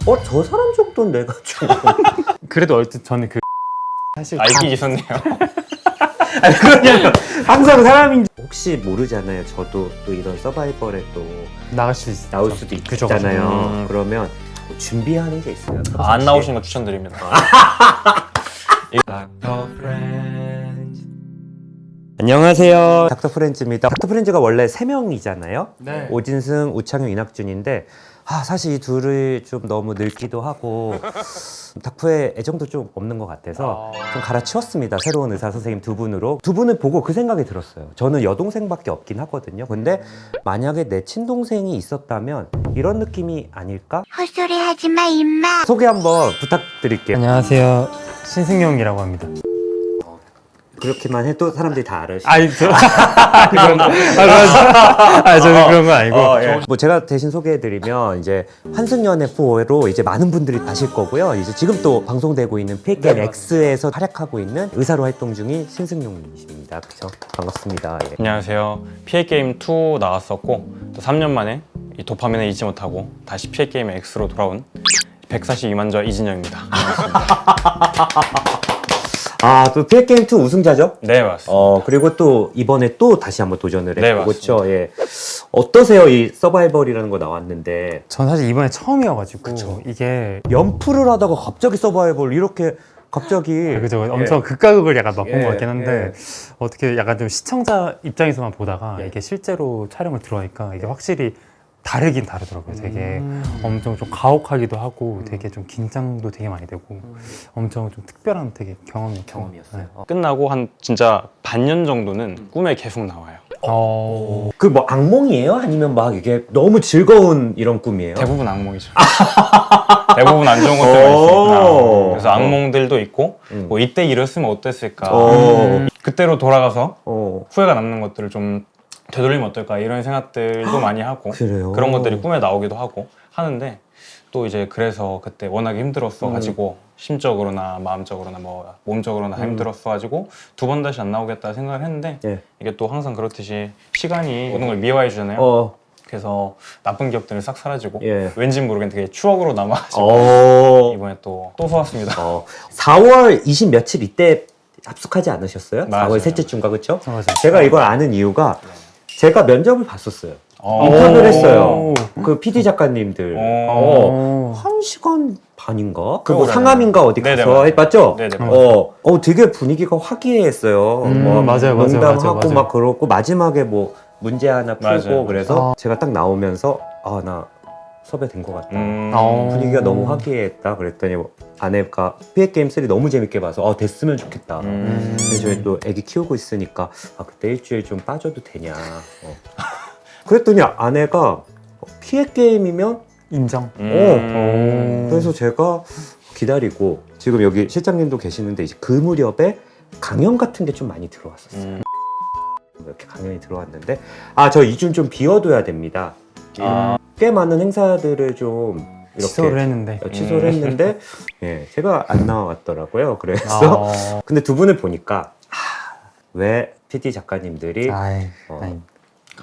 저 사람 정도는 내가 좀 그래도 어쨌든 저는 그 사실 알기 있었네요. 아니 그러냐면 항상 사람인지 혹시 모르잖아요. 저도 또 이런 서바이벌에 또 나갈 수 있어. 나올 수도 그죠, 있잖아요. 그러면 뭐 준비하는 게 있어요? 안 나오시는 거 추천드립니다. 안녕하세요. 닥터 프렌즈입니다. 닥터 프렌즈가 원래 3명이잖아요. 네. 오진승, 우창윤, 이낙준인데 사실 이 둘을 좀 너무 늙기도 하고 닥터의 애정도 좀 없는 것 같아서 좀 갈아치웠습니다. 새로운 의사 선생님 두 분으로. 두 분을 보고 그 생각이 들었어요. 저는 여동생밖에 없긴 하거든요. 근데 만약에 내 친동생이 있었다면 이런 느낌이 아닐까? 헛소리 하지마 임마. 소개 한번 부탁드릴게요. 안녕하세요. 신승용이라고 합니다. 그렇게만 해도 사람들이 다 알으시죠. 아니 저 그런 저는 그런 건 아니고. 뭐 제가 대신 소개해드리면 이제 환승연애 4로 이제 많은 분들이 아실 거고요. 이제 지금 또 방송되고 있는 PH게임 X에서 활약하고 있는 의사로 활동 중인 신승용님이십니다. 그렇죠? 반갑습니다. 예. 안녕하세요. PH게임 2 나왔었고 또 3년 만에 이 도파민을 잊지 못하고 다시 PH게임 X로 돌아온 142만저 이진영입니다. 또 PH게임 2 우승자죠? 네, 맞습니다. 그리고 또 이번에 또 다시 한번 도전을 네, 했고 맞습니다. 그렇죠? 예. 어떠세요? 이 서바이벌이라는 거 나왔는데 전 사실 이번에 처음이어가지고 이게 연프를 하다가 갑자기 서바이벌 이렇게 갑자기 그죠 엄청 극과 극을 약간 맛본 예, 것 같긴 한데 예. 어떻게 약간 좀 시청자 입장에서만 보다가 예. 이게 실제로 촬영을 들어가니까 이게 확실히 다르긴 다르더라고요. 되게 엄청 좀 가혹하기도 하고 되게 좀 긴장도 되게 많이 되고 엄청 좀 특별한 되게 경험이었어요. 네. 끝나고 한 진짜 반년 정도는 꿈에 계속 나와요. 그 뭐 악몽이에요? 아니면 막 이게 너무 즐거운 이런 꿈이에요? 대부분 악몽이죠. 대부분 안 좋은 것들만 있으니까. 그래서 악몽들도 있고 뭐 이때 이랬으면 어땠을까. 그때로 돌아가서 후회가 남는 것들을 좀 되돌리면 어떨까 이런 생각들도 많이 하고 그래요? 그런 것들이 꿈에 나오기도 하고 하는데 또 이제 그래서 그때 워낙에 힘들었어 가지고 심적으로나 마음적으로나 뭐 몸적으로나 힘들었어 가지고 두 번 다시 안 나오겠다 생각을 했는데 예. 이게 또 항상 그렇듯이 시간이 모든 걸 미화해 주잖아요. 그래서 나쁜 기억들은 싹 사라지고 예. 왠지 모르겠는데 되게 추억으로 남아가지고 이번에 또 소왔습니다. 4월 20 며칠 이때 합숙하지 않으셨어요? 맞아요. 4월 셋째 주인가 그렇죠? 맞아요. 제가 이걸 아는 이유가 제가 면접을 봤었어요. 인터뷰를 했어요. 그 PD 작가님들. 한 시간 반인가? 그리고 그래. 상암인가 어디 네네, 가서 맞아요. 해봤죠? 네네, 되게 분위기가 화기애애했어요. 맞아요, 농담하고 맞아요. 막 그러고 마지막에 뭐 문제 하나 풀고 맞아요. 그래서 제가 딱 나오면서 나 섭외된 것 같다. 분위기가 너무 화기애애했다. 그랬더니 아내가 PH게임 3 너무 재밌게 봐서 됐으면 좋겠다. 근데 저희 또 애기 키우고 있으니까 그때 일주일 좀 빠져도 되냐. 그랬더니 아내가 PH게임이면 인정. 그래서 제가 기다리고 지금 여기 실장님도 계시는데 이제 그 무렵에 강연 같은 게 좀 많이 들어왔었어요. 이렇게 강연이 들어왔는데 저 이준 좀 비워둬야 됩니다. 꽤 많은 행사들을 좀 이렇게 취소를 했는데 취소를 했는데 예, 제가 안 나왔더라고요. 그래서 근데 두 분을 보니까 왜 PD 작가님들이 아이.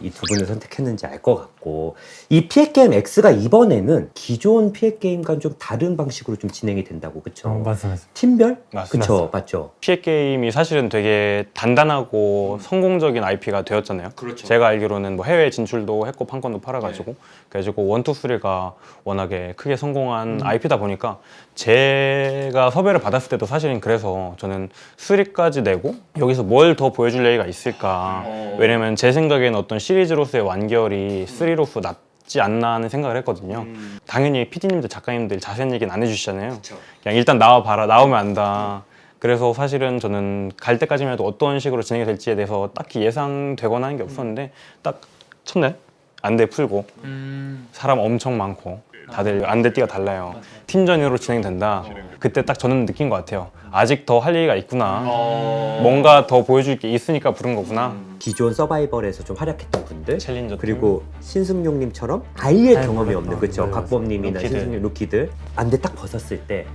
이 두 분을 선택했는지 알 것 같고 이 PH게임 X가 이번에는 기존 PH게임과는 좀 다른 방식으로 좀 진행이 된다고 그쵸? 맞습니다. 팀별? 맞습니다. 그쵸? 맞죠? PH게임이 사실은 되게 단단하고 성공적인 IP가 되었잖아요. 그렇죠. 제가 알기로는 뭐 해외 진출도 했고 판권도 팔아가지고 그래가지고 1, 2, 3가 워낙에 크게 성공한 IP다 보니까 제가 섭외를 받았을 때도 사실은 그래서 저는 3까지 내고 여기서 뭘 더 보여줄 얘기가 있을까. 왜냐면 제 생각에는 어떤 시리즈로서의 완결이 3로서 낫지 않나 하는 생각을 했거든요. 당연히 PD님들 작가님들 자세한 얘기는 안 해주시잖아요. 그냥 일단 나와봐라, 나오면 안다. 그래서 사실은 저는 갈 때까지만 해도 어떤 식으로 진행이 될지에 대해서 딱히 예상되거나 하는 게 없었는데 딱 첫날 안대 풀고 사람 엄청 많고 다들 안대띠가 달라요. 팀전으로 진행된다. 그때 딱 저는 느낀 것 같아요. 아직 더 할 얘기가 있구나. 뭔가 더 보여줄 게 있으니까 부른 거구나. 기존 서바이벌에서 좀 활약했던 분들 챌린저 그리고 신승용님처럼 아예 경험이 없는 그쵸? 네, 각범님이나 루키들. 신승용 루키들 안대 딱 벗었을 때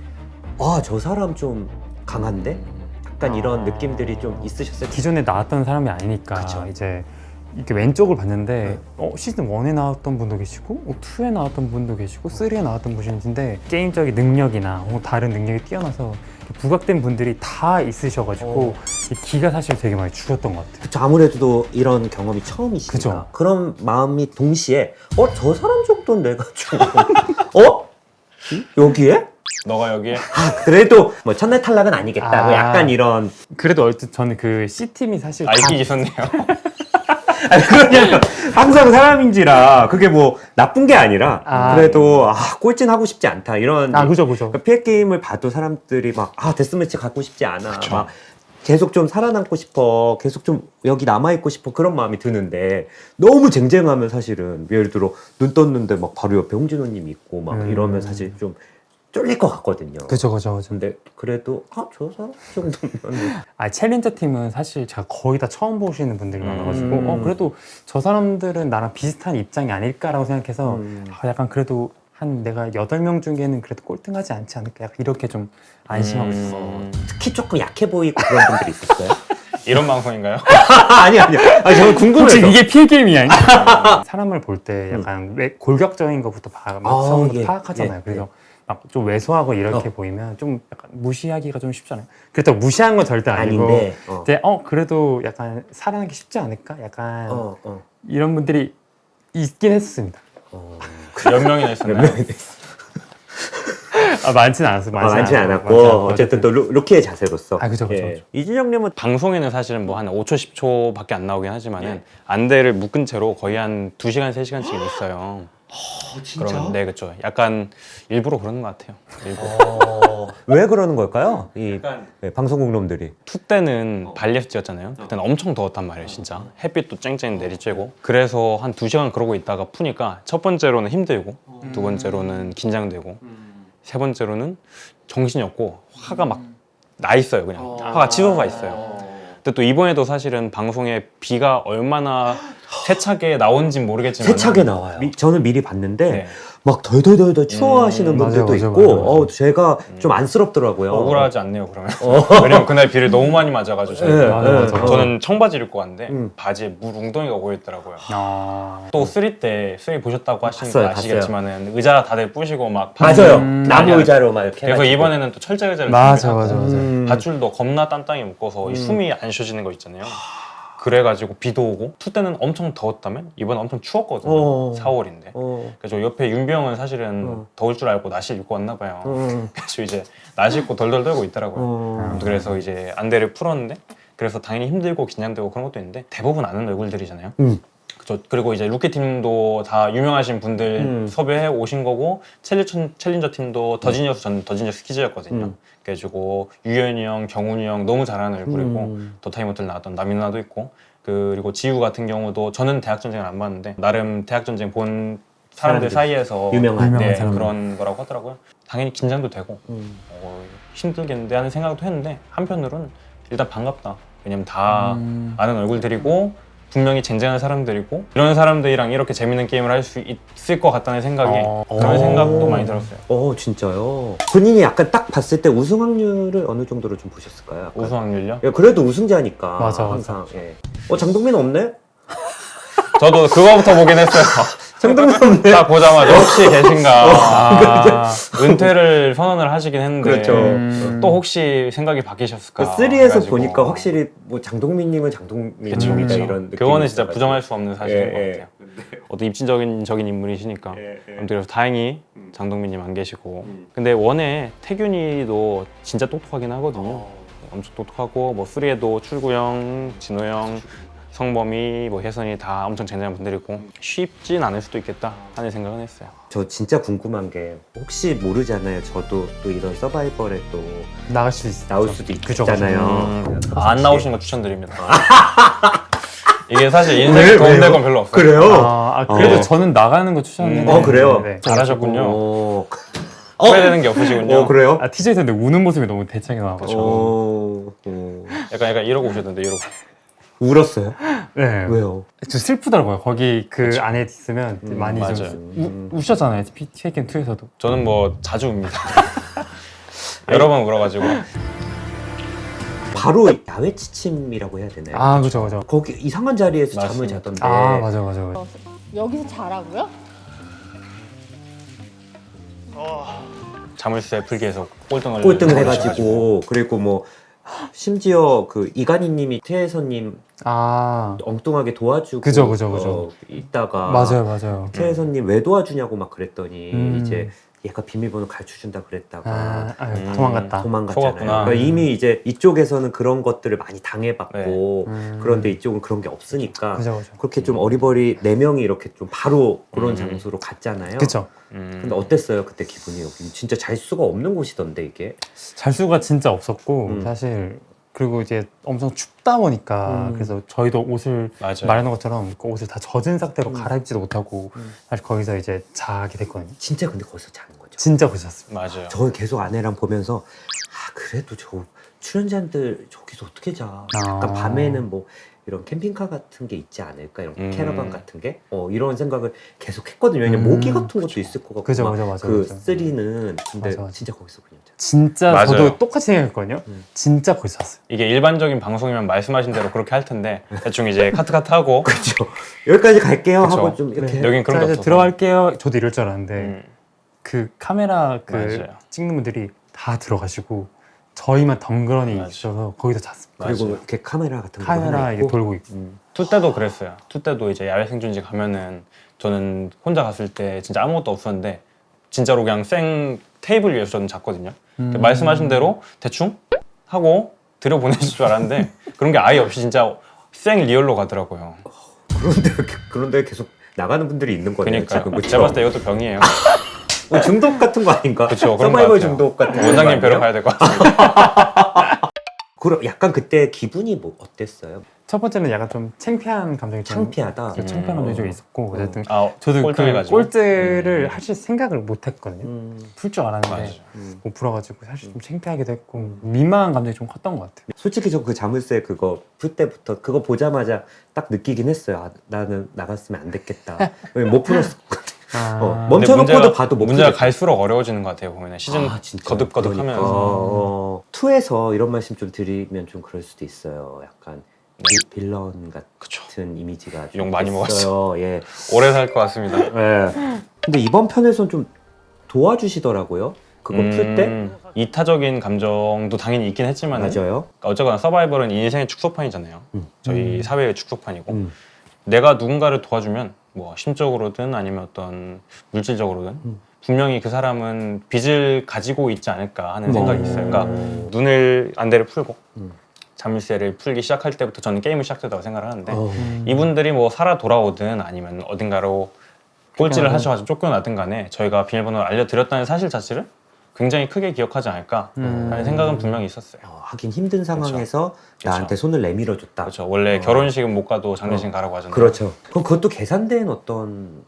저 사람 좀 강한데? 약간 이런 느낌들이 좀 있으셨어요? 기존에 나왔던 사람이 아니니까 그쵸. 이제 이렇게 왼쪽을 봤는데 시즌 1에 나왔던 분도 계시고 2에 나왔던 분도 계시고 3에 나왔던 분이신데 게임적인 능력이나 다른 능력이 뛰어나서 부각된 분들이 다 있으셔가지고 이 기가 사실 되게 많이 죽었던 것 같아요. 그쵸, 아무래도 이런 경험이 처음이시니까 그죠. 그런 마음이 동시에 저 사람 정도는 내가 좀 여기에? 너가 여기에 그래도 뭐 첫날 탈락은 아니겠다 뭐 아. 약간 이런 그래도 어쨌든 저는 그 C팀이 사실 알기 있었네요. 아니 그냥 항상 사람인지라 그게 뭐 나쁜 게 아니라 그래도 꼴찌는 하고 싶지 않다 이런 그죠. 그러니까 피해 게임을 봐도 사람들이 막 데스매치 갖고 싶지 않아 막 계속 좀 살아남고 싶어 계속 좀 여기 남아있고 싶어 그런 마음이 드는데 너무 쟁쟁하면 사실은 예를 들어 눈 떴는데 막 바로 옆에 홍진호님 있고 막 이러면 사실 좀 쫄릴 것 같거든요. 그죠. 근데 그래도 저 사람 정도면 챌린저 팀은 사실 제가 거의 다 처음 보시는 분들이 많아가지고 그래도 저 사람들은 나랑 비슷한 입장이 아닐까라고 생각해서 약간 그래도 한 내가 8명 중에는 그래도 꼴등하지 않지 않을까 약간 이렇게 좀 안심하고 있었어. 특히 조금 약해 보이고 그런 분들이 있었어요. 이런 방송인가요? 아니요. 저는 궁금해서. 혹시 이게 피해 게임이 아니야? 사람을 볼 때 약간 골격적인 것부터 처음부터 예, 파악하잖아요. 예, 그래서 막 좀 왜소하고 이렇게 보이면 좀 약간 무시하기가 좀 쉽잖아요. 그렇다고 무시한 건 절대 아니고 아닌데, 이제 그래도 약간 살아남기 쉽지 않을까? 약간 이런 분들이 있긴 했습니다. 몇 명이나 있었나요? 많지는 않았어요. 많지 않았고 어쨌든 또 루키의 자세로서. 그죠. 이준영님은 방송에는 사실은 뭐 한 5초, 10초밖에 안 나오긴 하지만은 안대를 묶은 채로 거의 한 2시간, 3시간씩 있어요. 그러면 네, 그렇죠. 약간 일부러 그러는 것 같아요. 일부러. 왜 그러는 걸까요? 이 약간 방송국 놈들이. 투 때는 발리에서 찍었잖아요. 그때는 엄청 더웠단 말이에요, 진짜. 햇빛도 쨍쨍 내리쬐고. 그래서 한 2시간 그러고 있다가 푸니까 첫 번째로는 힘들고, 두 번째로는 긴장되고, 세 번째로는 정신이 없고 화가 막 나 있어요, 그냥. 화가 치솟아 있어요. 근데 또 이번에도 사실은 방송에 비가 얼마나 세차게 나온진 모르겠지만 세차게 나와요. 저는 미리 봤는데 네. 막 덜덜덜 추워하시는 분들도 맞아요, 있고 맞아요. 제가 좀 안쓰럽더라고요. 억울하지 않네요, 그러면. 왜냐면 그날 비를 너무 많이 맞아가지고 저희가. 맞아. 저는 청바지를 입고 왔는데 바지에 물 웅덩이가 고여있더라고요. 또 3 때 3 보셨다고 하시니까 봤어요. 아시겠지만은 의자 다들 부시고 막 맞아요. 많이 나무 하죠. 의자로 막 이렇게. 그래서 해가지고. 이번에는 또 철제 의자를 맞아. 밧줄도 겁나 단단히 묶어서 이 숨이 안 쉬어지는 거 있잖아요. 그래가지고 비도 오고 투 때는 엄청 더웠다면 이번엔 엄청 추웠거든요. 4월인데. 그래서 옆에 윤병은 사실은 더울 줄 알고 나시 입고 왔나 봐요. 그래서 이제 나시 입고 덜덜 떨고 있더라고요. 그래서 이제 안대를 풀었는데 그래서 당연히 힘들고 긴장되고 그런 것도 있는데 대부분 아는 얼굴들이잖아요. 그리고 이제 루키 팀도 다 유명하신 분들 섭외해 오신 거고 챌린저 팀도 더지니어스 전 더지니어스 키즈였거든요. 그래가지고 유현이 형, 경훈이 형 너무 잘하는 얼굴이고 더타이머들 나왔던 남인나도 있고 그리고 지우 같은 경우도 저는 대학 전쟁을 안 봤는데 나름 대학 전쟁 본 사람들 사이에서 유명한 사람들. 그런 거라고 하더라고요. 당연히 긴장도 되고 힘들겠는데 하는 생각도 했는데 한편으로는 일단 반갑다. 왜냐면 다 아는 얼굴들이고 분명히 쟁쟁한 사람들이고 이런 사람들이랑 이렇게 재밌는 게임을 할 수 있을 것 같다는 생각이 그런 생각도 많이 들었어요. 진짜요? 본인이 약간 딱 봤을 때 우승 확률을 어느 정도로 좀 보셨을까요? 약간? 우승 확률요? 그래도 우승자니까 맞아. 항상. 장동민 없네? 저도 그거부터 보긴 했어요. 장동민 없네. 딱 보자마자 혹시 계신가. 은퇴를 선언을 하시긴 했는데 그렇죠. 또 혹시 생각이 바뀌셨을까. 3에서 그래가지고. 보니까 확실히 뭐 장동민님은 장동민입니다 이런 느낌. 그거는 진짜 부정할 수 없는 사실인 것 예. 같아요. 어떤 입진적인 인물이시니까. 아무튼 그래서 다행히 장동민님 안 계시고. 근데 원에 태균이도 진짜 똑똑하긴 하거든요. 엄청 똑똑하고 뭐 3에도 출구형, 진호형, 성범이, 뭐 혜선이 다 엄청 쟁쟁한 분들이고 쉽진 않을 수도 있겠다 하는 생각은 했어요. 저 진짜 궁금한 게 혹시 모르잖아요. 저도 또 이런 서바이벌에 또 나갈 수 있어. 나올 수도 그죠. 있잖아요. 안 나오시는 거 추천드립니다. 이게 사실 인생에 도움될 건 별로 없어요. 그래요? 그래도 저는 나가는 거 추천했는데. 그래요? 네. 잘하셨군요. 어, 후회되는 게 없으시군요. 그래요? 티저에서 근데 우는 모습이 너무 대창이 나와가지고. 약간 이러고 오셨는데 이러고. 울었어요? 네. 왜요? 좀 슬프더라고요. 거기 그 안에 있으면 많이 맞아요. 좀 우셨잖아요. 피케이켄 2에서도. 저는 뭐 자주 웁니다. 여러 번 울어가지고. 바로 야외 취침이라고 해야 되나요? 아 그죠 그죠. 거기 이상한 자리에서 잠을 맞습니다. 자던데. 아 맞아 맞아 맞아. 여기서 자라고요? 자물쇠 풀기에서 꼴등을 꼴등을 하셔가지고. 해가지고 그리고 뭐 심지어 그 이간희님이 최혜선님 아 엉뚱하게 도와주고 그죠, 그죠, 그죠. 있다가 맞아요 맞아요. 최혜선님 왜 도와주냐고 막 그랬더니 음. 이제 얘가 비밀번호 가르쳐준다 그랬다가 도망갔다. 도망갔잖아요. 속았구나. 그러니까 이미 이제 이쪽에서는 그런 것들을 많이 당해봤고 네. 그런데 이쪽은 그런 게 없으니까 그죠 그죠. 그렇게 좀 어리버리 4명이 이렇게 좀 바로 그런 음. 장소로 갔잖아요. 그쵸. 근데 어땠어요 그때 기분이? 여기 진짜 잘 수가 없는 곳이던데 이게. 잘 수가 진짜 없었고 음. 사실 그리고 이제 엄청 춥다 보니까 그래서 저희도 옷을 맞아요. 말하는 것처럼 그 옷을 다 젖은 상태로 갈아입지도 못하고 음. 사실 거기서 이제 자게 됐거든요. 진짜 근데 거기서 자는 거죠. 진짜 그러셨습니다. 맞아요. 저는 계속 아내랑 보면서 그래도 저 출연자들 저기서 어떻게 자? 약간 밤에는 뭐 이런 캠핑카 같은 게 있지 않을까? 이런 캐러반 같은 게? 이런 생각을 계속 했거든요. 왜냐면 모기 같은 것도 있을 것 같고 그죠, 막 그죠, 맞아, 그 맞아. 쓰리는 근데 맞아, 맞아. 진짜 거기서 그냥 자. 진짜 맞아요. 저도 똑같이 생각했거든요. 진짜 거기서 잤어요. 이게 일반적인 방송이면 말씀하신 대로 그렇게 할 텐데 대충 이제 카트 하고 그렇죠. 여기까지 갈게요 그쵸. 하고 좀 이렇게 여긴 그런 게 이제 없어서. 들어갈게요. 저도 이럴 줄 알았는데 음, 그 카메라 그 맞아요. 찍는 분들이 다 들어가시고 저희만 덩그러니 맞아요. 있어서 거기서 잤습니다. 그리고 맞아요. 이렇게 카메라 같은 거 하나 카메라 이게 있고 돌고 있고. 투 때도 그랬어요. 투 때도 이제 야외 생존지 가면은 저는 혼자 갔을 때 진짜 아무것도 없었는데 진짜로 그냥 생 테이블 위에서 저는 잤거든요. 말씀하신 대로 대충 하고 들여보내실 줄 알았는데 그런 게 아예 없이 진짜 생 리얼로 가더라고요. 그런데 계속 나가는 분들이 있는 거네요. 그러니까 지금 그쵸? 제가 봤을 때 이것도 병이에요. 중독 같은 거 아닌가? 그쵸, 그런 것 서바이벌 같아요. 중독 같은 거 원장님 아니에요? 뵈러 가야 될 것 같습니다. 그럼 약간 그때 기분이 뭐 어땠어요? 첫 번째는 약간 좀 창피한 감정이 좀 창피하다. 창피한 감정이 좀 있었고 어쨌든 아, 저도 그 꼴등해가지고. 꼴찌를 하실 생각을 못 했거든요. 풀 줄 알았는데 맞아요. 못 풀어가지고 사실 좀 창피하기도 했고 민망한 감정이 좀 컸던 것 같아요. 솔직히 저 그 자물쇠 그거 풀 때부터 그거 보자마자 딱 느끼긴 했어요. 아, 나는 나갔으면 안 됐겠다. 못 풀었을 것 같아. 아, 멈춰놓고도 봐도 못 문제가 풀겠다. 갈수록 어려워지는 것 같아요. 보면 시즌 아, 진짜. 거듭거듭 그러니까. 하면서 2에서 이런 말씀 좀 드리면 좀 그럴 수도 있어요. 약간 빌런 그쵸. 같은 이미지가 좀 욕 많이 있어요. 예. 오래 살 것 같습니다. 예. 근데 이번 편에서는 좀 도와주시더라고요. 그거 풀 때. 이타적인 감정도 당연히 있긴 했지만 맞아요. 어쨌거나 서바이벌은 인생의 축소판이잖아요. 저희 사회의 축소판이고 내가 누군가를 도와주면 뭐 심적으로든 아니면 어떤 물질적으로든 분명히 그 사람은 빚을 가지고 있지 않을까 하는 생각이 있어요. 그러니까 눈을 안대를 풀고 자물쇠를 풀기 시작할 때부터 저는 게임을 시작됐다고 생각을 하는데 이분들이 뭐 살아 돌아오든 아니면 어딘가로 꼴찌를 하셔가지고 쫓겨나든 간에 저희가 비밀번호를 알려드렸다는 사실 자체를 굉장히 크게 기억하지 않을까 하는 생각은 분명히 있었어요. 하긴 힘든 상황에서 나한테 손을 내밀어줬다. 그렇죠. 원래 결혼식은 못 가도 장례식 가라고 하잖아요. 그렇죠. 그럼 그것도 계산된 어떤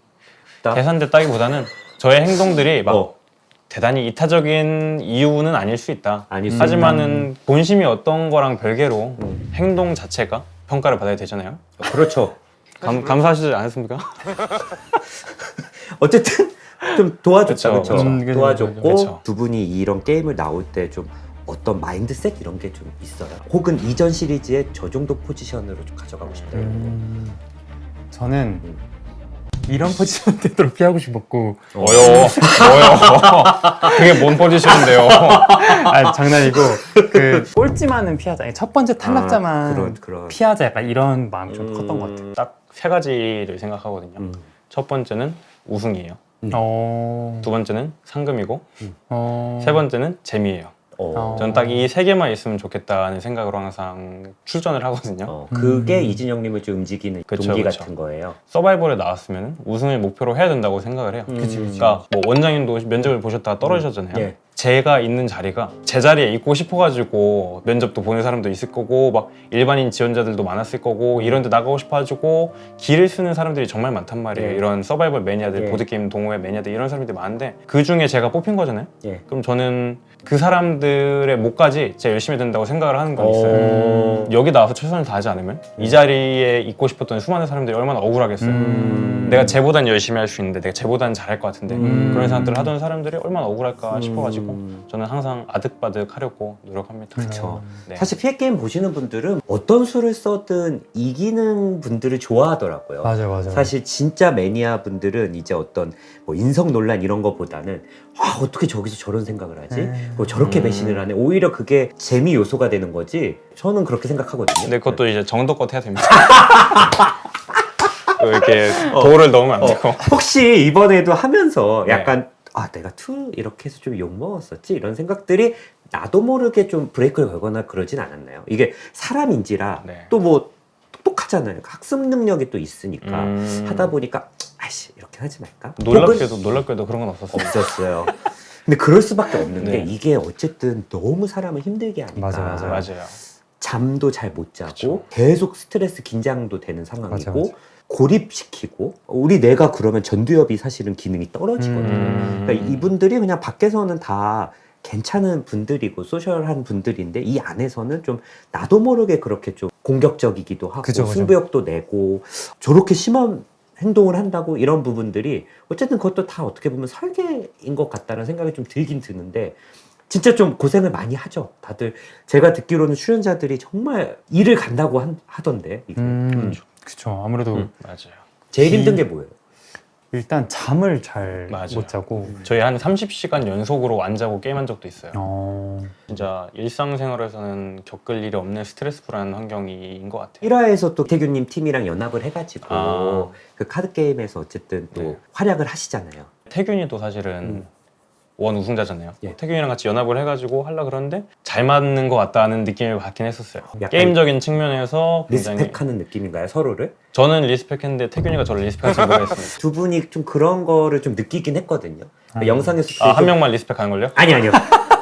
계산됐다기보다는 저의 행동들이 막 어. 대단히 이타적인 이유는 아닐 수 있다. 아닐 수 하지만은 본심이 어떤 거랑 별개로 행동 자체가 평가를 받아야 되잖아요. 그렇죠. 감사하시지 않았습니까? 어쨌든 좀 도와줬다. 그쵸, 그렇죠. 그쵸. 도와줬고 그쵸. 두 분이 이런 게임을 나올 때 좀 어떤 마인드셋 이런 게 좀 있어요. 혹은 이전 시리즈에 저 정도 포지션으로 좀 가져가고 싶다. 저는 이런 포지션 되도록 피하고 싶었고 뭐요? 그게 뭔 포지션인데요? 아 장난이고 그 꼴찌만은 피하자. 아니, 첫 번째 탈락자만 그런. 피하자. 약간 이런 마음이 좀 컸던 것 같아요. 딱 세 가지를 생각하거든요. 첫 번째는 우승이에요. 두 번째는 상금이고 세 번째는 재미예요. 저는 딱 이 세 개만 있으면 좋겠다는 생각으로 항상 출전을 하거든요. 그게 이진영님을 좀 움직이는 그쵸, 동기 그쵸. 같은 거예요. 서바이벌에 나왔으면 우승을 목표로 해야 된다고 생각을 해요. 그러니까 뭐 원장님도 면접을 보셨다가 떨어지셨잖아요. 예. 제가 있는 자리가 제 자리에 있고 싶어가지고 면접도 보는 사람도 있을 거고 막 일반인 지원자들도 많았을 거고 이런 데 나가고 싶어가지고 길을 쓰는 사람들이 정말 많단 말이에요. 예. 이런 서바이벌 매니아들, 예. 보드게임 동호회 매니아들 이런 사람들이 많은데 그 중에 제가 뽑힌 거잖아요. 예. 그럼 저는 그 사람들의 몫까지 제가 열심히 해야 된다고 생각을 하는 건 있어요. 여기 나와서 최선을 다하지 않으면 이 자리에 있고 싶었던 수많은 사람들이 얼마나 억울하겠어요. 내가 쟤보단 열심히 할 수 있는데 내가 쟤보단 잘할 것 같은데 그런 생각들을 하던 사람들이 얼마나 억울할까 싶어가지고 저는 항상 아득바득 하려고 노력합니다. 그렇죠. 네. 사실 피해 게임 보시는 분들은 어떤 수를 써든 이기는 분들을 좋아하더라고요. 맞아요. 사실 진짜 매니아 분들은 이제 어떤 뭐 인성 논란 이런 거보다는 어떻게 저기서 저런 생각을 하지? 뭐 저렇게 배신을 하네. 오히려 그게 재미 요소가 되는 거지. 저는 그렇게 생각하거든요. 근데 그것도 이제 정도껏 해야 됩니다. 이렇게 도를 넣으면 안 되고. 혹시 이번에도 하면서 네. 약간 내가 이렇게 해서 좀 욕먹었었지? 이런 생각들이 나도 모르게 좀 브레이크를 걸거나 그러진 않았나요? 이게 사람인지라 네. 또 뭐 똑똑하잖아요. 학습 능력이 또 있으니까 하다 보니까 아이씨 이렇게 하지 말까? 놀랍게도 그런 건 없었어요. 없었어요. 근데 그럴 수밖에 없는 게 네. 이게 어쨌든 너무 사람을 힘들게 하니까 맞아요. 잠도 잘 못 자고 그쵸. 계속 스트레스 긴장도 되는 상황이고 맞아. 고립시키고 우리 뇌가 그러면 전두엽이 사실은 기능이 떨어지거든요. 그러니까 이분들이 그냥 밖에서는 다 괜찮은 분들이고 소셜한 분들인데 이 안에서는 좀 나도 모르게 그렇게 좀 공격적이기도 하고 그죠. 승부욕도 내고 저렇게 심한 행동을 한다고 이런 부분들이 어쨌든 그것도 다 어떻게 보면 설계인 것 같다는 생각이 좀 들긴 드는데 진짜 좀 고생을 많이 하죠. 다들 제가 듣기로는 출연자들이 정말 일을 간다고 하던데 이게. 그쵸. 아무래도 맞아요. 제일 힘든 게 뭐예요? 일단 잠을 잘 맞아요. 못 자고 저희 한 30시간 연속으로 안 자고 게임한 적도 있어요. 진짜 일상생활에서는 겪을 일이 없는 스트레스풀한 환경인 것 같아요. 1화에서 또 태규님 팀이랑 연합을 해가지고 아. 그 카드 게임에서 어쨌든 또 네. 활약을 하시잖아요. 태균이도 사실은 원 우승자잖아요. 예. 태균이랑 같이 연합을 해가지고 하려 그러는데 잘 맞는 것 같다는 느낌을 받긴 했었어요. 약간 게임적인 측면에서 굉장히 리스펙하는 느낌인가요, 서로를? 저는 리스펙했는데 태균이가 저를 리스펙하지 못했습니다. 두 분이 좀 그런 거를 좀 느끼긴 했거든요. 영상에서 한 명만 리스펙하는 걸요? 아니요.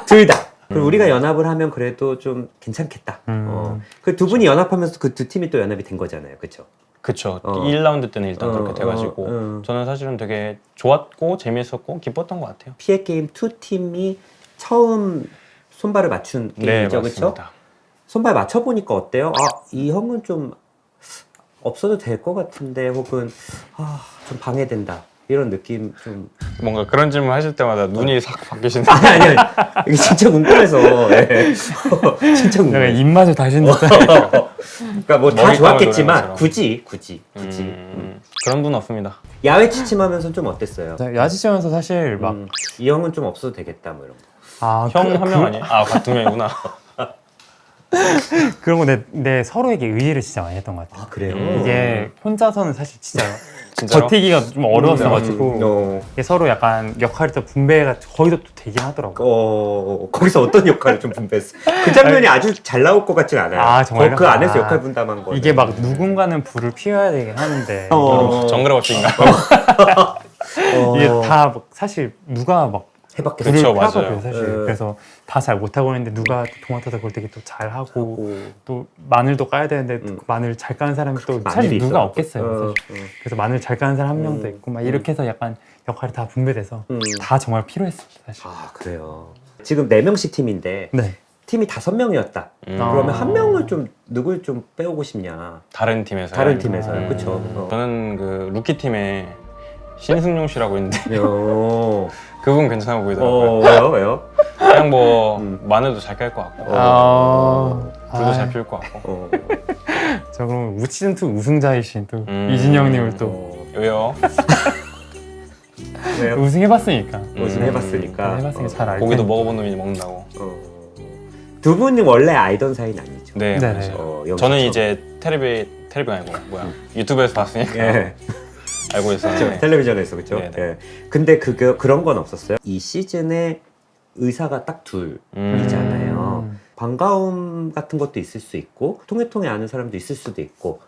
둘 다. 그리고 우리가 연합을 하면 그래도 좀 괜찮겠다. 그 두 분이 연합하면서 그 두 팀이 또 연합이 된 거잖아요. 그렇죠? 그쵸. 1라운드 때는 일단 그렇게 돼가지고 어. 저는 사실은 되게 좋았고 재미있었고 기뻤던 것 같아요. 피해 게임 2 팀이 처음 손발을 맞춘 게임이죠. 그렇죠? 맞습니다. 손발 맞춰 보니까 어때요? 이 형은 좀 없어도 될 것 같은데 혹은 좀 방해된다. 이런 느낌 좀 뭔가 그런 질문 하실 때마다 눈이 싹 바뀌시는 아니요. 이게 진짜 궁금해서. 예. 진짜 내가 궁금해. 입맛을 다시는 그러니까 뭐 다 머리 좋았겠지만 감아도 굳이. 그런 분 없습니다. 야외 취침하면서 좀 어땠어요? 야지시면서 사실 막 이 형은 좀 없어도 되겠다 뭐 이런 거. 형 한 명 아니에요? 두 명이구나. 그런 거 내 서로에게 의지를 진짜 많이 했던 것 같아요. 그래요? 이게 혼자서는 사실 진짜 진짜로? 버티기가 좀 어려웠어가지고 어. 이게 서로 약간 역할이 또 분배가 거기도 또 되긴 하더라고요. 거기서 어떤 역할을 좀 분배했어? 그 장면이 아주 잘 나올 것 같진 않아요. 정말요? 그 안에서 역할 분담한 거. 이게 막 누군가는 불을 피워야 되긴 하는데 정글의 법칙인가? 이게 다 막 사실 누가 막 해봤겠죠. 불을 그쵸, 펴거든요 맞아요. 사실. 네. 그래서 다 잘 못하고 있는데 누가 도맡아서 그걸 되게 또 잘하고 또 마늘도 까야 되는데 그 마늘 잘 까는 사람이 또 사실 마늘이 누가 있어요. 없겠어요. 사실. 그래서 마늘 잘 까는 사람 한 명도 있고 막 이렇게 해서 약간 역할이 다 분배돼서 다 정말 필요했습니다 사실. 그래요. 지금 4명씩 팀인데 네. 팀이 5명이었다. 그러면 한 명을 좀 누굴 좀 빼오고 싶냐? 다른 팀에서요? 다른 팀에서요. 그렇죠. 저는 그 루키 팀에 신승용 씨라고 있는데 그분 괜찮아 보이더라고요. 왜요? 그냥 뭐 마늘도 잘 깔 것 같고 불도 잘 피울 것 같고. 저 그럼 우시즌2 우승자이신 또 이진영님을 또 왜요? 왜요? 우승해봤으니까 우승해봤으니까. 해봤으니까 잘 알고 고기도 먹어본 놈이 먹는다고. 두 분이 원래 알던 사이는 아니죠? 네, 네네. 맞아요. 여기서 저는 처음. 이제 텔레비 아니고 유튜브에서 봤으니까 예. 알고 있었는데. 텔레비전에서 그렇죠. 네네. 예. 근데 그런 건 없었어요. 이 시즌에 의사가 딱 둘이잖아요. 반가움 같은 것도 있을 수 있고 통해 아는 사람도 있을 수도 있고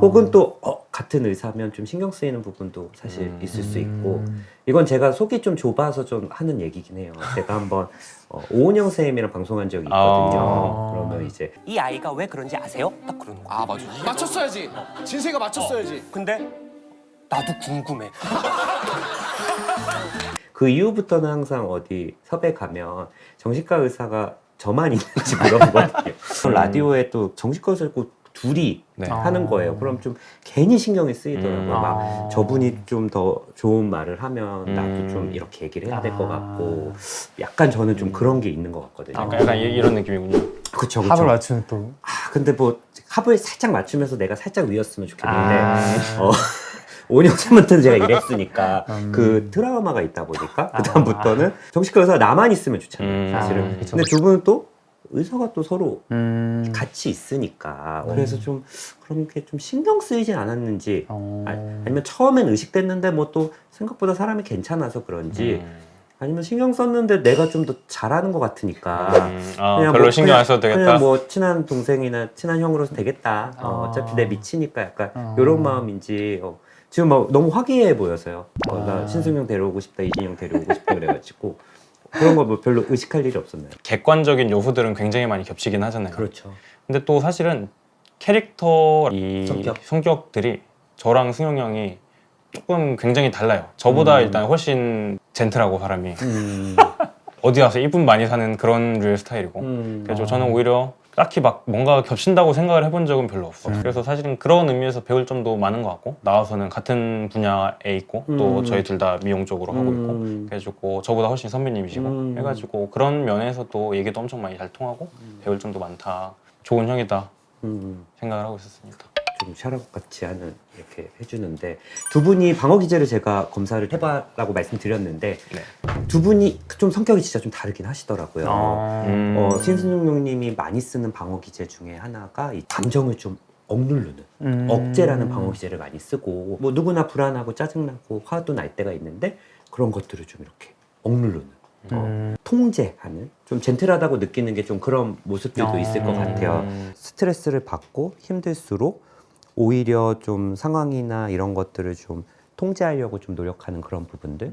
혹은 또 같은 의사면 좀 신경 쓰이는 부분도 사실 있을 수 있고 이건 제가 속이 좀 좁아서 좀 하는 얘기긴 해요. 제가 한번 오은영 선생님이랑 방송한 적이 있거든요. 그러면 이제 이 아이가 왜 그런지 아세요? 딱 그러는 거야. 맞아. 맞췄어야지. 진세가 맞췄어야지. 근데 나도 궁금해. 그 이후부터는 항상 어디 섭외 가면 정신과 의사가 저만 있는지 물어보거든요. 라디오에 또 정신과 의사 있고 둘이 네. 하는 거예요. 그럼 좀 괜히 신경이 쓰이더라고요. 막 저분이 좀 더 좋은 말을 하면 나도 좀 이렇게 얘기를 해야 될 것 같고 약간 저는 좀 그런 게 있는 것 같거든요. 약간 이런 느낌이군요. 그쵸, 합을 그쵸. 맞추는 또 근데 뭐 합을 살짝 맞추면서 내가 살짝 위였으면 좋겠는데 5년 전부터 제가 이랬으니까 그 트라우마가 있다 보니까 그다음부터는 정신과 의사가 나만 있으면 좋잖아요, 사실은. 그쵸, 근데 두 분은 또 의사가 또 서로 음. 같이 있으니까 그래서 좀 그런 게 좀 신경 쓰이진 않았는지 아니면 처음엔 의식됐는데 뭐 또 생각보다 사람이 괜찮아서 그런지 아니면 신경 썼는데 내가 좀 더 잘하는 것 같으니까 별로 뭐 신경 안 써도 되겠다. 그냥 뭐 친한 동생이나 친한 형으로서 되겠다. 어차피 내 미치니까 약간 이런 마음인지 지금 막 너무 화기애애 보여서요. 나 신승용 데려오고 싶다, 이진영 데려오고 싶다 그래가지고 그런 거 뭐 별로 의식할 일이 없었나요? 객관적인 요소들은 굉장히 많이 겹치긴 하잖아요. 그렇죠. 근데 또 사실은 캐릭터 성격. 성격들이 저랑 승용 형이 조금 굉장히 달라요. 저보다 일단 훨씬 젠틀하고 사람이 어디 가서 이쁨 많이 사는 그런 류의 스타일이고 그래서 저는 오히려 딱히 막 뭔가 겹친다고 생각을 해본 적은 별로 없어요. 그래서 사실은 그런 의미에서 배울 점도 많은 것 같고 나와서는 같은 분야에 있고 또 저희 둘 다 미용 쪽으로 하고 있고 그래가지고 저보다 훨씬 선배님이시고 해가지고 그런 면에서도 얘기도 엄청 많이 잘 통하고 배울 점도 많다. 좋은 형이다 생각을 하고 있었습니다. 좀 샤럽 같지 않은 이렇게 해주는데 두 분이 방어 기제를 제가 검사를 해봐라고 말씀드렸는데 두 분이 좀 성격이 진짜 좀 다르긴 하시더라고요. 신승용님이 많이 쓰는 방어 기제 중에 하나가 이 감정을 좀 억누르는 억제라는 방어 기제를 많이 쓰고 뭐 누구나 불안하고 짜증나고 화도 날 때가 있는데 그런 것들을 좀 이렇게 억누르는 통제하는 좀 젠틀하다고 느끼는 게 좀 그런 모습들도 있을 것 같아요. 스트레스를 받고 힘들수록 오히려 좀 상황이나 이런 것들을 좀 통제하려고 좀 노력하는 그런 부분들.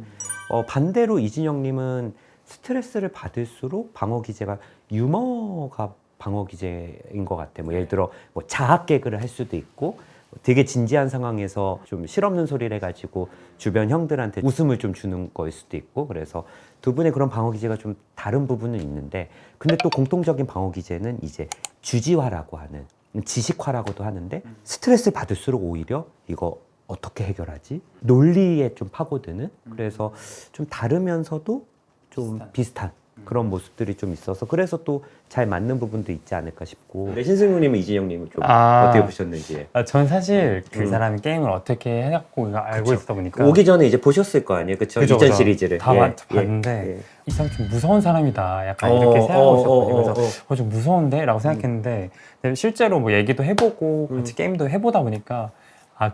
반대로 이진영님은 스트레스를 받을수록 방어 기제가 유머가 방어 기제인 것 같아요. 뭐 예를 들어 뭐 자학 개그를 할 수도 있고 되게 진지한 상황에서 좀 실없는 소리를 해가지고 주변 형들한테 웃음을 좀 주는 거일 수도 있고 그래서 두 분의 그런 방어 기제가 좀 다른 부분은 있는데 근데 또 공통적인 방어 기제는 이제 주지화라고 하는 지식화라고도 하는데 스트레스를 받을수록 오히려 이거 어떻게 해결하지? 논리에 좀 파고드는 그래서 좀 다르면서도 좀 비슷한 그런 모습들이 좀 있어서 그래서 또 잘 맞는 부분도 있지 않을까 싶고 신승우님은 이진영님은 좀 어떻게 보셨는지 전 사실 그 사람이 게임을 어떻게 해갖고 이거 알고 있다 보니까 오기 전에 이제 보셨을 거 아니에요? 그쵸? 그죠, 이전 그죠. 시리즈를 다 봤는데 이 사람 좀 무서운 사람이다 약간 이렇게 생각하고 있었거든요. 그래서 좀 무서운데? 라고 생각했는데 근데 실제로 뭐 얘기도 해보고 같이 게임도 해보다 보니까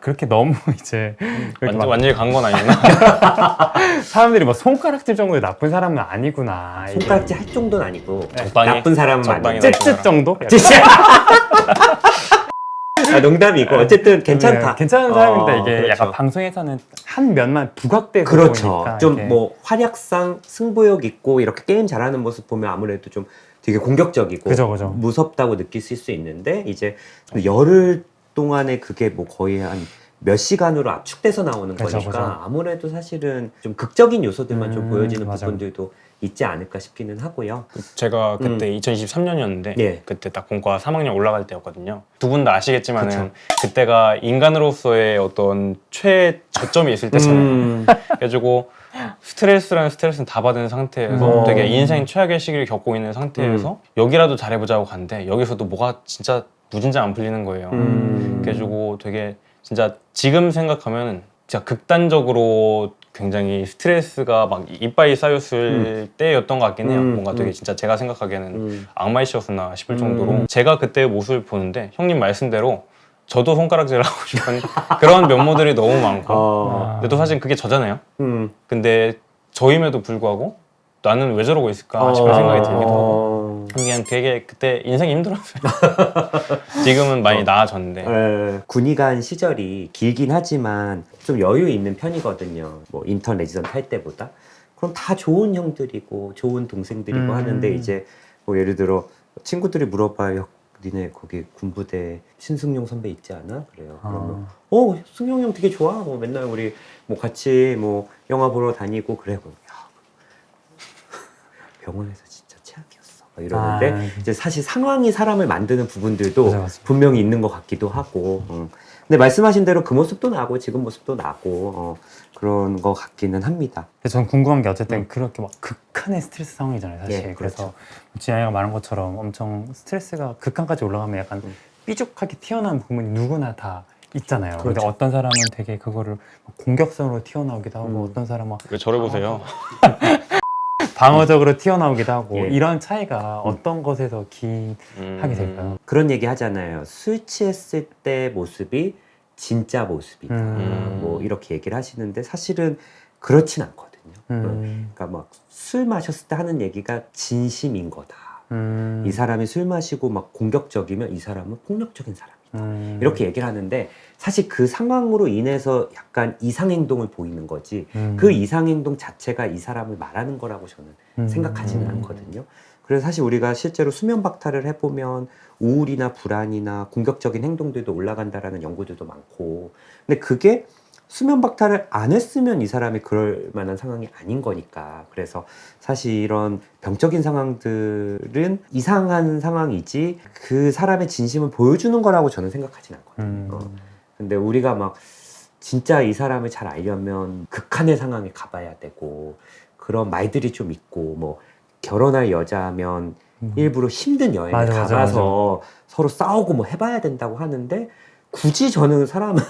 그렇게 너무 이제 그렇게 막 완전히 간 건 아니구나. 사람들이 막 손가락질 정도의 나쁜 사람은 아니구나. 이게. 손가락질 할 정도는 아니고 적당히, 나쁜 사람은 적당히 아니고 쯧쯧 정도? 농담이고 어쨌든 괜찮다. 괜찮은 사람인데 이게 그렇죠. 약간 방송에서는 한 면만 부각돼서 그렇죠. 보니까 좀 이게 뭐 활약상 승부욕 있고 이렇게 게임 잘하는 모습 보면 아무래도 좀 되게 공격적이고 그죠. 무섭다고 느끼실 수 있는데 이제 열흘 동안에 그게 뭐 거의 한 몇 시간으로 압축돼서 나오는 거니까 그죠. 아무래도 사실은 좀 극적인 요소들만 좀 보여지는 맞아. 부분들도 있지 않을까 싶기는 하고요. 제가 그때 2023년이었는데 예. 그때 딱 본과 3학년 올라갈 때였거든요. 두 분 다 아시겠지만은 그때가 인간으로서의 어떤 최저점이 있을 때잖아요. 그래가지고 스트레스는 다 받은 상태에서 되게 인생 최악의 시기를 겪고 있는 상태에서 여기라도 잘해보자고 갔는데 여기서도 뭐가 진짜 무진장 안 풀리는 거예요. 그래가지고 되게 진짜 지금 생각하면 진짜 극단적으로 굉장히 스트레스가 막 이빠이 쌓였을 때였던 것 같긴 해요. 뭔가 되게 진짜 제가 생각하기에는 악마의 시였나 싶을 정도로 제가 그때 모습을 보는데 형님 말씀대로 저도 손가락질을 하고 싶은 그런 면모들이 너무 많고 근데 또 사실 그게 저잖아요. 근데 저임에도 불구하고 나는 왜 저러고 있을까 싶은 생각이 들기도 하고 그냥 되게 그때 인생이 힘들었어요. 지금은 많이 나아졌는데 군의관 시절이 길긴 하지만 좀 여유 있는 편이거든요. 뭐 인턴 레지던트 할 때보다. 그럼 다 좋은 형들이고 좋은 동생들이고 하는데 이제 뭐 예를 들어 친구들이 물어봐요. 니네 거기 군부대 신승용 선배 있지 않아? 그래요. 그러면 승용 형 되게 좋아. 뭐 맨날 우리 뭐 같이 뭐 영화 보러 다니고 그래. 병원에서 진짜 최악이었어. 이러는데 아. 이제 사실 상황이 사람을 만드는 부분들도 맞아. 분명히 있는 것 같기도 하고 근데 말씀하신 대로 그 모습도 나고 지금 모습도 나고 그런 것 같기는 합니다. 근데 전 궁금한 게 어쨌든 그렇게 막 극한의 스트레스 상황이잖아요, 사실. 예, 그래서 지아이가 말한 것처럼 엄청 스트레스가 극한까지 올라가면 약간 삐죽하게 튀어나온 부분이 누구나 다 있잖아요. 근데 그렇죠. 어떤 사람은 되게 그거를 공격성으로 튀어나오기도 하고 어떤 사람은 왜 저를 보세요? 방어적으로 튀어나오기도 하고 예. 이런 차이가 어떤 것에서 기하게 될까요? 그런 얘기 하잖아요. 술 취했을 때 모습이 진짜 모습이다. 뭐 이렇게 얘기를 하시는데 사실은 그렇진 않거든요. 그러니까 막 술 마셨을 때 하는 얘기가 진심인 거다. 이 사람이 술 마시고 막 공격적이면 이 사람은 폭력적인 사람이다. 이렇게 얘기를 하는데 사실 그 상황으로 인해서 약간 이상행동을 보이는 거지 그 이상행동 자체가 이 사람을 말하는 거라고 저는 생각하지는 않거든요. 그래서 사실 우리가 실제로 수면 박탈을 해보면 우울이나 불안이나 공격적인 행동들도 올라간다라는 연구들도 많고 근데 그게 수면 박탈을 안 했으면 이 사람이 그럴 만한 상황이 아닌 거니까 그래서 사실 이런 병적인 상황들은 이상한 상황이지 그 사람의 진심을 보여주는 거라고 저는 생각하진 않거든요. 근데 우리가 막 진짜 이 사람을 잘 알려면 극한의 상황에 가봐야 되고 그런 말들이 좀 있고 뭐 결혼할 여자면 일부러 힘든 여행을 맞아, 가봐서 서로 싸우고 뭐 해봐야 된다고 하는데 굳이 저는 사람을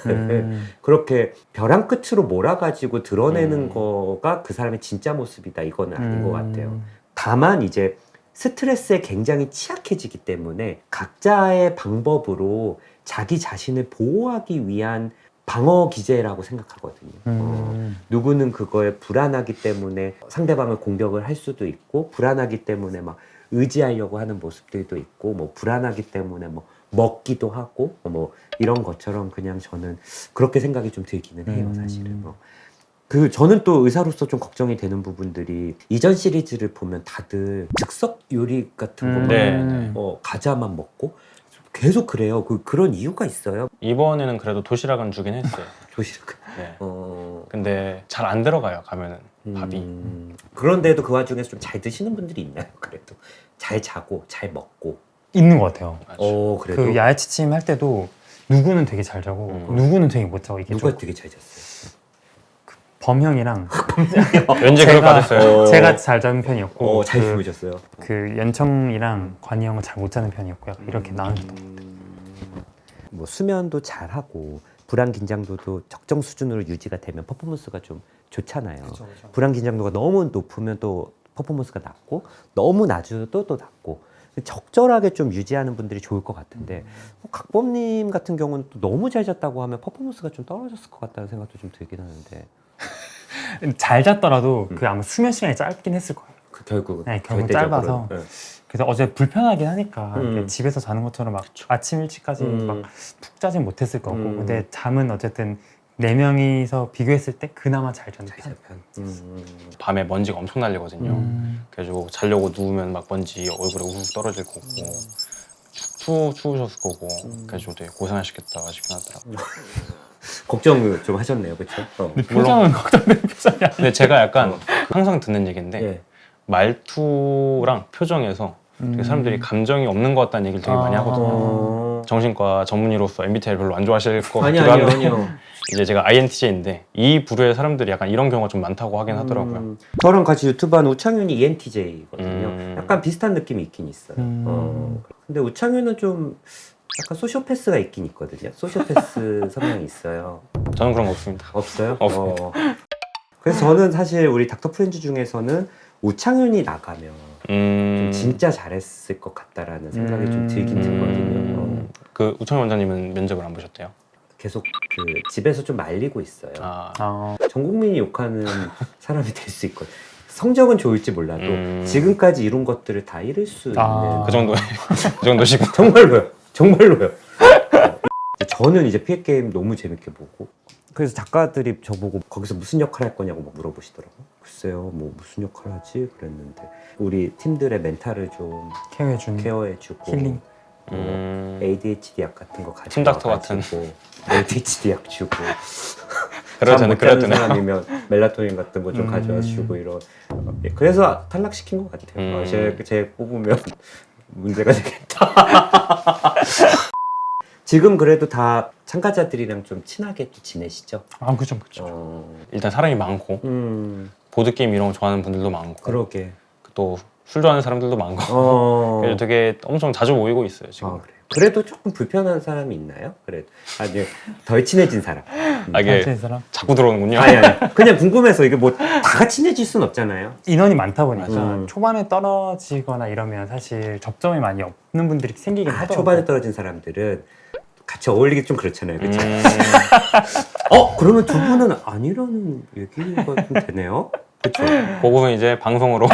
그렇게 벼랑 끝으로 몰아가지고 드러내는 거가 그 사람의 진짜 모습이다 이거는 아닌 것 같아요. 다만 이제 스트레스에 굉장히 취약해지기 때문에 각자의 방법으로 자기 자신을 보호하기 위한 방어 기제라고 생각하거든요. 누구는 그거에 불안하기 때문에 상대방을 공격을 할 수도 있고 불안하기 때문에 막 의지하려고 하는 모습들도 있고 뭐 불안하기 때문에 뭐 먹기도 하고 뭐 이런 것처럼 그냥 저는 그렇게 생각이 좀 들기는 해요, 사실은. 그 저는 또 의사로서 좀 걱정이 되는 부분들이 이전 시리즈를 보면 다들 즉석 요리 같은 거 네. 과자만 먹고 계속 그래요. 그런 이유가 있어요. 이번에는 그래도 도시락은 주긴 했어요. 도시락. 네. 근데 잘 안 들어가요, 가면은 밥이. 그런데도 그 와중에서 좀 잘 드시는 분들이 있나요? 그래도 잘 자고 잘 먹고. 있는 것 같아요. 그래도 그 야외치침 할 때도 누구는 되게 잘 자고 누구는 되게 못 자고 이게 누가 좀 되게 잘 잤어요? 범형이랑 왠지 그럴 것 같았어요. 제가 잘 자는 편이었고 잘 그, 주무셨어요. 그 연청이랑 관이 형은 잘 못 자는 편이었고 약간 이렇게 나눠줬던 것 같아요. 뭐 수면도 잘 하고 불안 긴장도도 적정 수준으로 유지가 되면 퍼포먼스가 좀 좋잖아요. 불안 긴장도가 너무 높으면 또 퍼포먼스가 낮고 너무 낮아도 또 낮고 적절하게 좀 유지하는 분들이 좋을 것 같은데 뭐 각범님 같은 경우는 또 너무 잘 잤다고 하면 퍼포먼스가 좀 떨어졌을 것 같다는 생각도 좀 들긴 하는데 잘 잤더라도 그 아마 수면 시간이 짧긴 했을 거예요. 그 결국은 네, 결국 절대적으로는. 짧아서. 네. 그래서 어제 불편하긴 하니까 이렇게 집에서 자는 것처럼 막 아침 일찍까지 막 푹 자진 못했을 거고 근데 잠은 어쨌든 4명이서 비교했을 때 그나마 잘 자는 편. 밤에 먼지가 엄청 날리거든요. 그래가지고 자려고 누우면 막 먼지 얼굴에 우뚝 떨어질 거고 추우셨을 거고 그래가지고 되게 고생하셨겠다 싶긴 하더라고요. 걱정 좀 하셨네요, 그렇죠? 표정은 걱정되는 표정이야. 근데 제가 약간 항상 듣는 얘기인데 예. 말투랑 표정에서 되게 사람들이 감정이 없는 것 같다는 얘기를 되게 많이 하거든요. 정신과 전문의로서 MBTI 별로 안 좋아하실 것 같기도 한데 아니요. 이제 제가 INTJ인데 이 부류의 사람들이 약간 이런 경우가 좀 많다고 하긴 하더라고요. 저랑 같이 유튜브 하는 우창윤이 ENTJ거든요. 약간 비슷한 느낌이 있긴 있어요. 근데 우창윤은 좀 약간 소시오패스가 있긴 있거든요. 소시오패스 성향이 있어요. 저는 그런 거 없습니다. 없어요? 없어요. 그래서 저는 사실 우리 닥터 프렌즈 중에서는 우창윤이 나가면 좀 진짜 잘했을 것 같다라는 생각이 좀 들긴 들거든요. 그 우창희 원장님은 면접을 안 보셨대요? 계속 그 집에서 좀 말리고 있어요. 전 국민이 욕하는 사람이 될 수 있거든요. 성적은 좋을지 몰라도 지금까지 이룬 것들을 다 잃을 수 있는 그 정도 그 정도시고 정말로요. 저는 이제 피해 게임 너무 재밌게 보고 그래서 작가들이 저보고 거기서 무슨 역할 할 거냐고 막 물어보시더라고요. 글쎄요, 뭐 무슨 역할 하지? 그랬는데 우리 팀들의 멘탈을 좀 케어해주고 힐링. ADHD 약 같은 거 가지고 팀닥터 같은 ADHD 약 주고 그래도 잠 되네, 못 그래도 자는 되네. 사람이면 멜라토닌 같은 거 좀 가져와 주고 이런. 예, 그래서 탈락시킨 것 같아요. 제 뽑으면 문제가 되겠다. 지금 그래도 다 참가자들이랑 좀 친하게 또 지내시죠? 아 그죠 그죠. 일단 사람이 많고 보드게임 이런 거 좋아하는 분들도 많고 그러게. 또 술 좋아하는 사람들도 많고 그래서 되게 엄청 자주 모이고 있어요 지금. 그래요. 그래도 조금 불편한 사람이 있나요? 그래도 아주 덜 친해진 사람. 아, 이게 단체 사람 자꾸 들어오는군요. 아니. 그냥 궁금해서 이게 뭐 다 친해질 순 없잖아요. 인원이 많다 보니까 맞아. 초반에 떨어지거나 이러면 사실 접점이 많이 없는 분들이 생기긴 하더라고요. 초반에 떨어진 사람들은 같이 어울리기 좀 그렇잖아요. 그렇죠? 음, 그러면 두 분은 아니라는 얘기가 좀 되네요. 그렇죠? 그거는 이제 방송으로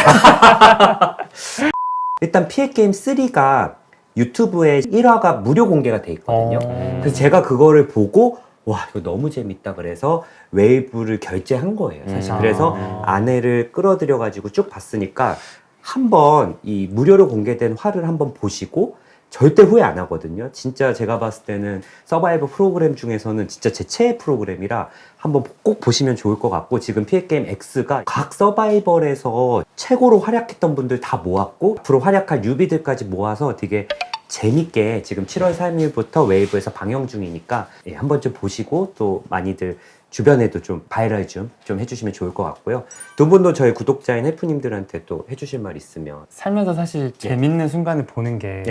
일단 피해 게임 3가 유튜브에 1화가 무료 공개가 돼 있거든요. 그래서 제가 그거를 보고 와 이거 너무 재밌다 그래서 웨이브를 결제한 거예요 사실. 그래서 아내를 끌어들여 가지고 쭉 봤으니까 한번 이 무료로 공개된 화를 한번 보시고 절대 후회 안 하거든요. 진짜 제가 봤을 때는 서바이벌 프로그램 중에서는 진짜 제 최애 프로그램이라 한번 꼭 보시면 좋을 것 같고, 지금 피해게임 X가 각 서바이벌에서 최고로 활약했던 분들 다 모았고 앞으로 활약할 뉴비들까지 모아서 되게 재밌게 지금 7월 3일부터 웨이브에서 방영 중이니까 한번 좀 보시고 또 많이들 주변에도 좀 바이럴 좀 해주시면 좋을 것 같고요. 두 분도 저희 구독자인 해프님들한테 또 해주실 말 있으면. 살면서 사실 재밌는 순간을 보는 게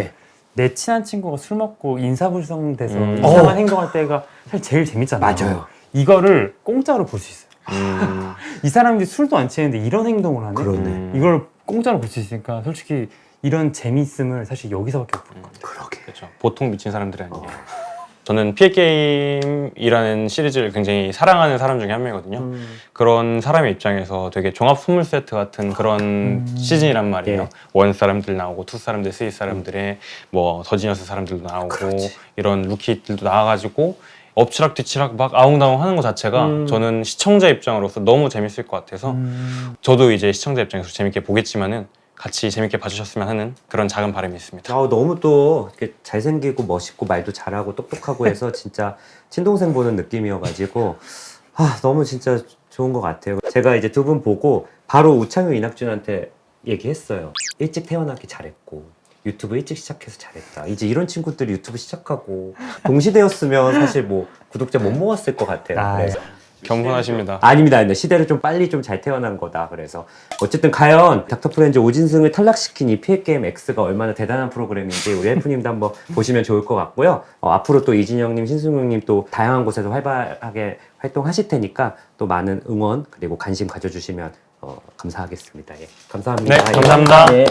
내 예. 친한 친구가 술 먹고 인사불성돼서 음. 이상한 행동할 때가 사실 제일 재밌잖아요. 맞아요. 이거를 공짜로 볼 수 있어요. 이 사람들이 술도 안 취했는데 이런 행동을 하네? 그러네. 이걸 공짜로 볼 수 있으니까 솔직히 이런 재미있음을 사실 여기서밖에 못 보는 것 같아요. 그러게. 그렇죠. 보통 미친 사람들이 아니에요. 저는 피해 게임이라는 시리즈를 굉장히 사랑하는 사람 중에 한 명이거든요. 그런 사람의 입장에서 되게 종합 선물 세트 같은 그런 시즌이란 말이에요. 예. 원 사람들 나오고 투 사람들, 쓰리 사람들의 뭐 더지니어스 사람들도 나오고 그렇지. 이런 루키들도 나와가지고 엎치락 뒤치락 막 아웅다웅 하는 것 자체가 저는 시청자 입장으로서 너무 재밌을 것 같아서 저도 이제 시청자 입장에서 재밌게 보겠지만은 같이 재밌게 봐주셨으면 하는 그런 작은 바람이 있습니다. 너무 또 이렇게 잘생기고 멋있고 말도 잘하고 똑똑하고 해서 진짜 친동생 보는 느낌이어가지고 너무 진짜 좋은 것 같아요. 제가 이제 두 분 보고 바로 우창효 이낙준한테 얘기했어요. 일찍 태어나기 잘했고 유튜브 일찍 시작해서 잘했다. 이제 이런 친구들이 유튜브 시작하고 동시대였으면 사실 뭐 구독자 못 모았을 것 같아요. 그래서 겸손하십니다. 아닙니다. 시대를 좀 빨리 좀 잘 태어난 거다. 그래서 어쨌든 과연 닥터 프렌즈 오진승을 탈락시킨 이 피해게임 X가 얼마나 대단한 프로그램인지 우리 헬프님도 한번 보시면 좋을 것 같고요. 앞으로 또 이진영님, 신승용님 또 다양한 곳에서 활발하게 활동하실 테니까 또 많은 응원 그리고 관심 가져주시면 감사하겠습니다. 감사합니다. 네, 감사합니다. 예.